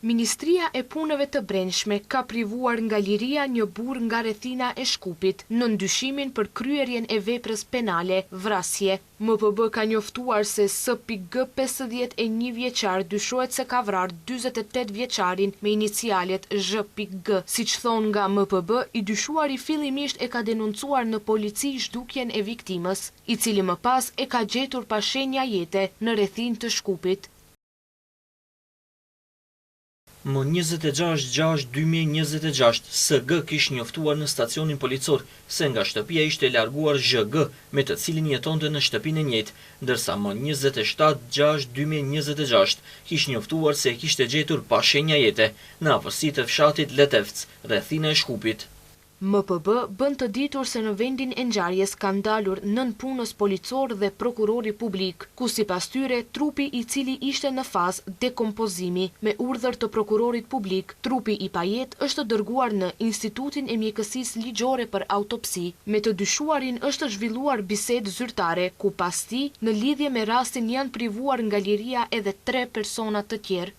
Ministria e Punëve të Brendshme ka privuar nga liria një burr nga rrethina e Shkupit në ndyshimin për kryerjen e veprës penale, vrasje. MPB ka njoftuar se S.G. 51 vjeçar dyshohet se ka vrarë 48 vjeçarin me inicialet Zh.G. Siç thon nga MPB, i dyshuari fillimisht e ka denoncuar në polici zhdukjen e viktimës, i cili më pas e ka gjetur pa shenja jete në rrethinë të Shkupit. Më 26/6/2026, S.G. kish njoftuar në stacionin policor se nga shtëpia ishte larguar Zh.G. me të cilin jetonte në shtëpinë e njëjtë, ndërsa më 27/6/2026 kish njoftuar se e kishte gjetur pa shenja jete në afërsi të fshatit Letevc, rrethina e Shkupit. MPB bën të ditur se në vendin e ngjarjes kanë dalur 9 punës policor dhe prokurori publik, ku sipas tyre trupi i cili ishte në fazë dekompozimi. Me urdhër të prokurorit publik, trupi i pajet është dërguar në Institutin e Mjekësisë Ligjore për autopsi. Me të dyshuarin është zhvilluar bisedë zyrtare, ku pas tij në lidhje me rastin janë privuar nga liria edhe 3 persona të tjerë.